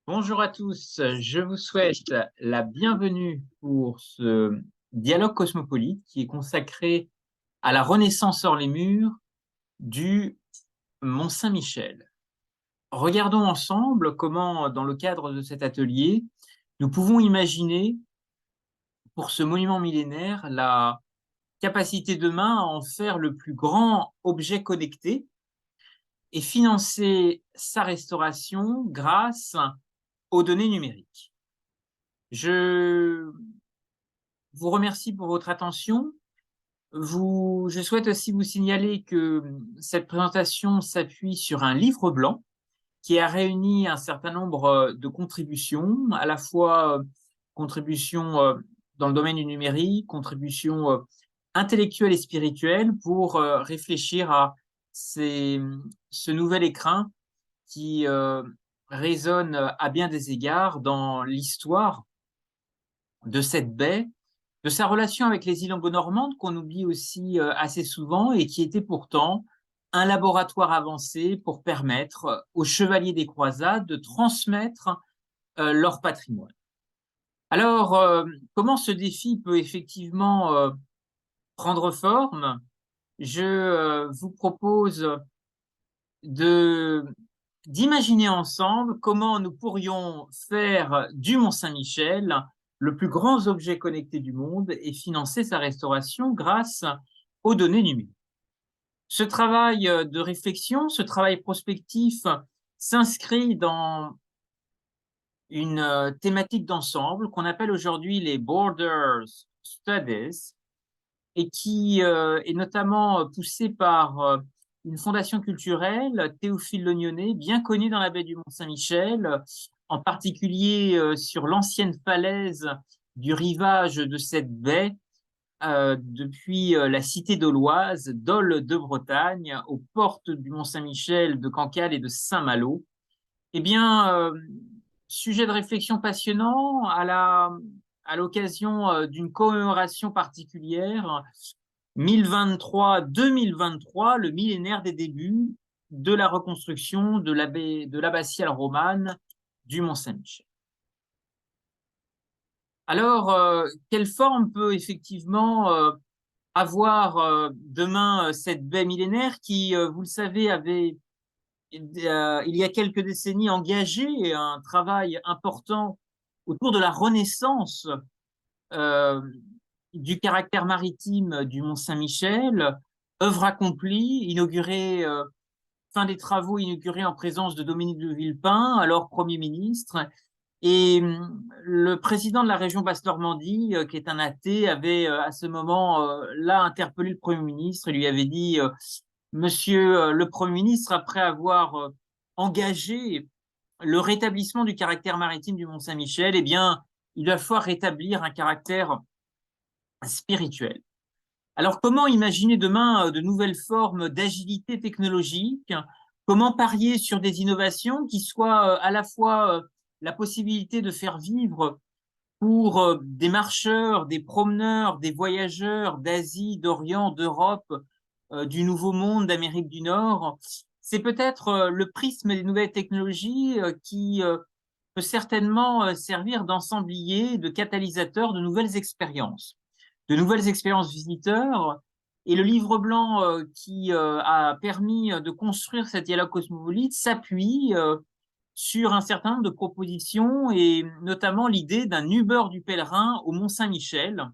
Bonjour à tous, je vous souhaite la bienvenue pour ce dialogue cosmopolite qui est consacré à la Renaissance hors les murs du Mont Saint-Michel. Regardons ensemble comment, dans le cadre de cet atelier, nous pouvons imaginer pour ce monument millénaire la capacité demain à en faire le plus grand objet connecté et financer sa restauration grâce aux données numériques. Je vous remercie pour votre attention. Je souhaite aussi vous signaler que cette présentation s'appuie sur un livre blanc qui a réuni un certain nombre de contributions, à la fois contributions dans le domaine du numérique, contributions intellectuelles et spirituelles pour réfléchir à ce nouvel écrin qui résonne à bien des égards dans l'histoire de cette baie, de sa relation avec les îles anglo-normandes qu'on oublie aussi assez souvent et qui était pourtant un laboratoire avancé pour permettre aux chevaliers des croisades de transmettre leur patrimoine. Alors, comment ce défi peut effectivement prendre forme? Je vous propose de d'imaginer ensemble comment nous pourrions faire du Mont-Saint-Michel le plus grand objet connecté du monde et financer sa restauration grâce aux données numériques. Ce travail de réflexion, ce travail prospectif s'inscrit dans une thématique d'ensemble qu'on appelle aujourd'hui les Borders Studies et qui est notamment poussé par une fondation culturelle, Théophile Lognonnet, bien connue dans la baie du Mont-Saint-Michel, en particulier sur l'ancienne falaise du rivage de cette baie, depuis la cité d'Auloise, Dol de Bretagne, aux portes du Mont-Saint-Michel, de Cancale et de Saint-Malo. Eh bien, sujet de réflexion passionnant à l'occasion d'une commémoration particulière, 1023-2023, le millénaire des débuts de la reconstruction de l'abbatiale romane du Mont-Saint-Michel. Alors, quelle forme peut effectivement avoir demain cette baie millénaire qui, vous le savez, avait il y a quelques décennies engagé un travail important autour de la renaissance euh, du caractère maritime du Mont-Saint-Michel, œuvre accomplie, inaugurée, fin des travaux inaugurés en présence de Dominique de Villepin, alors Premier ministre. Et le président de la région Basse-Normandie, qui est un athée, avait à ce moment-là interpellé le Premier ministre et lui avait dit Monsieur le Premier ministre, après avoir engagé le rétablissement du caractère maritime du Mont-Saint-Michel, eh bien, il va falloir rétablir un caractère spirituel. Alors, comment imaginer demain de nouvelles formes d'agilité technologique? Comment parier sur des innovations qui soient à la fois la possibilité de faire vivre pour des marcheurs, des promeneurs, des voyageurs d'Asie, d'Orient, d'Europe, du Nouveau Monde, d'Amérique du Nord, c'est peut-être le prisme des nouvelles technologies qui peut certainement servir d'ensemblier, de catalyseur de nouvelles expériences visiteurs. Et le livre blanc qui a permis de construire cette dialogue cosmopolite s'appuie sur un certain nombre de propositions et notamment l'idée d'un Uber du pèlerin au Mont-Saint-Michel,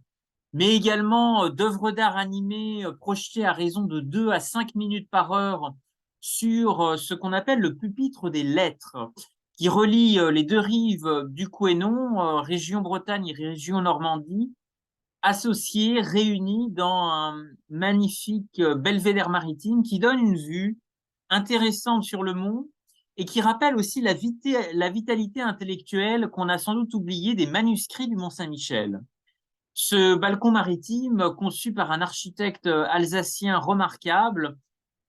mais également d'œuvres d'art animées projetées à raison de 2 à 5 minutes par heure sur ce qu'on appelle le pupitre des lettres, qui relie les deux rives du Couesnon, région Bretagne et région Normandie, associées, réunies dans un magnifique belvédère maritime qui donne une vue intéressante sur le mont et qui rappelle aussi la vitalité intellectuelle qu'on a sans doute oubliée des manuscrits du Mont-Saint-Michel. Ce balcon maritime, conçu par un architecte alsacien remarquable,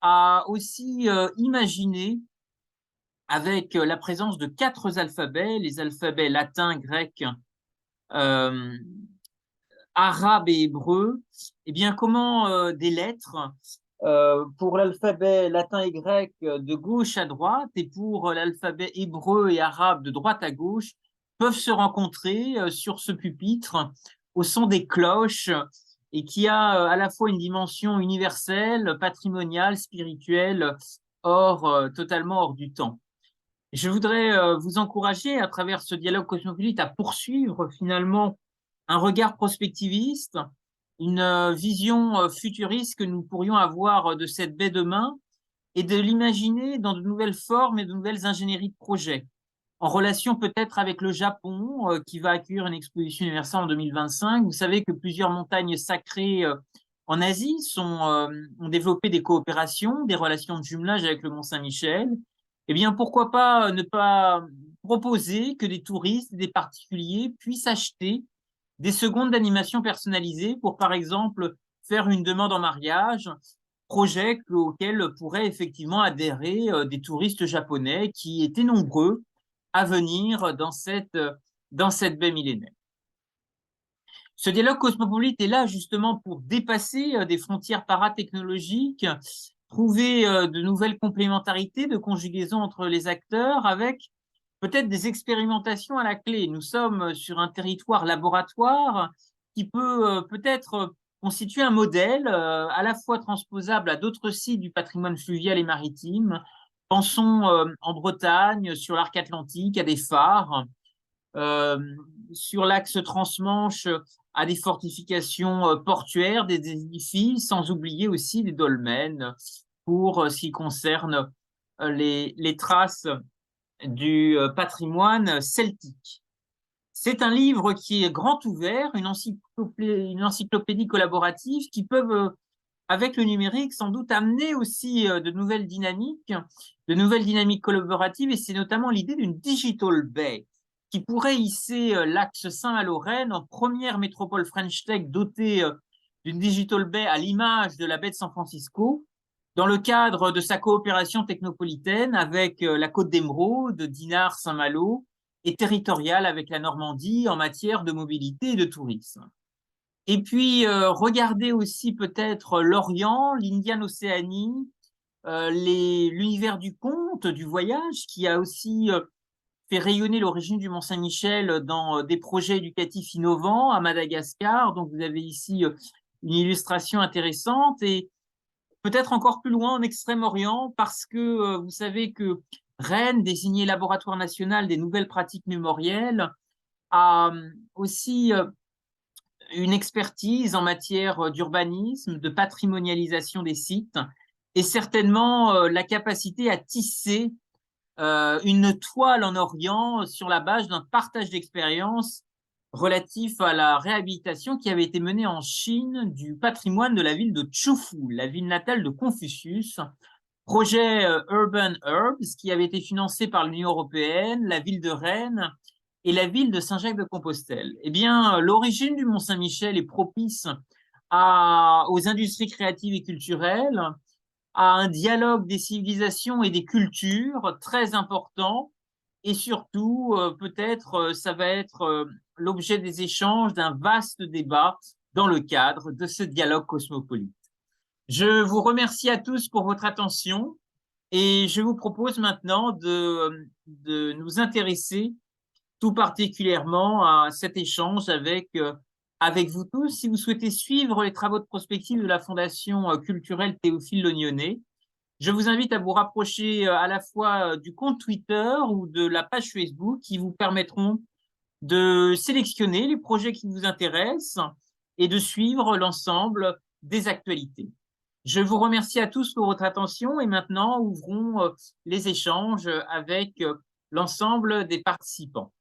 a aussi imaginé, avec la présence de 4 alphabets, les alphabets latin, grec, euh, arabe et hébreu, eh bien, comment des lettres pour l'alphabet latin et grec de gauche à droite et pour l'alphabet hébreu et arabe de droite à gauche peuvent se rencontrer sur ce pupitre au son des cloches et qui a à la fois une dimension universelle, patrimoniale, spirituelle, totalement hors du temps. Je voudrais vous encourager à travers ce dialogue cosmopolite à poursuivre finalement un regard prospectiviste, une vision futuriste que nous pourrions avoir de cette baie demain et de l'imaginer dans de nouvelles formes et de nouvelles ingénieries de projets, en relation peut-être avec le Japon qui va accueillir une exposition universelle en 2025. Vous savez que plusieurs montagnes sacrées en Asie ont développé des coopérations, des relations de jumelage avec le Mont Saint-Michel. Eh bien, pourquoi pas ne pas proposer que des touristes, des particuliers puissent acheter des secondes d'animation personnalisées pour, par exemple, faire une demande en mariage, projet auquel pourraient effectivement adhérer des touristes japonais qui étaient nombreux à venir dans cette baie millénaire. Ce dialogue cosmopolite est là justement pour dépasser des frontières paratechnologiques, trouver de nouvelles complémentarités de conjugaison entre les acteurs avec peut-être des expérimentations à la clé. Nous sommes sur un territoire laboratoire qui peut peut-être constituer un modèle à la fois transposable à d'autres sites du patrimoine fluvial et maritime. Pensons en Bretagne, sur l'arc atlantique, à des phares, euh, sur l'axe transmanche, à des fortifications portuaires, des édifices, sans oublier aussi des dolmens pour ce qui concerne les traces du patrimoine celtique. C'est un livre qui est grand ouvert, une encyclopédie collaborative qui peuvent, avec le numérique, sans doute amener aussi de nouvelles dynamiques collaboratives, et c'est notamment l'idée d'une Digital Bay qui pourrait hisser l'axe Saint-Malo-Rennes en première métropole French Tech dotée d'une Digital Bay à l'image de la baie de San Francisco, dans le cadre de sa coopération technopolitaine avec la Côte d'Émeraude, Dinard, Saint-Malo, et territoriale avec la Normandie en matière de mobilité et de tourisme. Et puis, regardez aussi peut-être l'Orient, l'Indian Océanie, l'univers du conte, du voyage, qui a aussi fait rayonner l'origine du Mont Saint-Michel dans des projets éducatifs innovants à Madagascar. Donc, vous avez ici une illustration intéressante et peut-être encore plus loin en Extrême-Orient, parce que vous savez que Rennes, désigné laboratoire national des nouvelles pratiques mémorielles, a aussi une expertise en matière d'urbanisme, de patrimonialisation des sites, et certainement la capacité à tisser une toile en Orient sur la base d'un partage d'expériences relatif à la réhabilitation qui avait été menée en Chine du patrimoine de la ville de Chufu, la ville natale de Confucius, projet Urban Herbs qui avait été financé par l'Union européenne, la ville de Rennes et la ville de Saint-Jacques-de-Compostelle. Eh bien, l'origine du Mont-Saint-Michel est propice aux industries créatives et culturelles, à un dialogue des civilisations et des cultures très important. Et surtout, peut-être, ça va être l'objet des échanges d'un vaste débat dans le cadre de ce dialogue cosmopolite. Je vous remercie à tous pour votre attention et je vous propose maintenant de nous intéresser tout particulièrement à cet échange avec vous tous. Si vous souhaitez suivre les travaux de prospective de la Fondation culturelle Théophile Lognonnet, je vous invite à vous rapprocher à la fois du compte Twitter ou de la page Facebook qui vous permettront de sélectionner les projets qui vous intéressent et de suivre l'ensemble des actualités. Je vous remercie à tous pour votre attention et maintenant ouvrons les échanges avec l'ensemble des participants.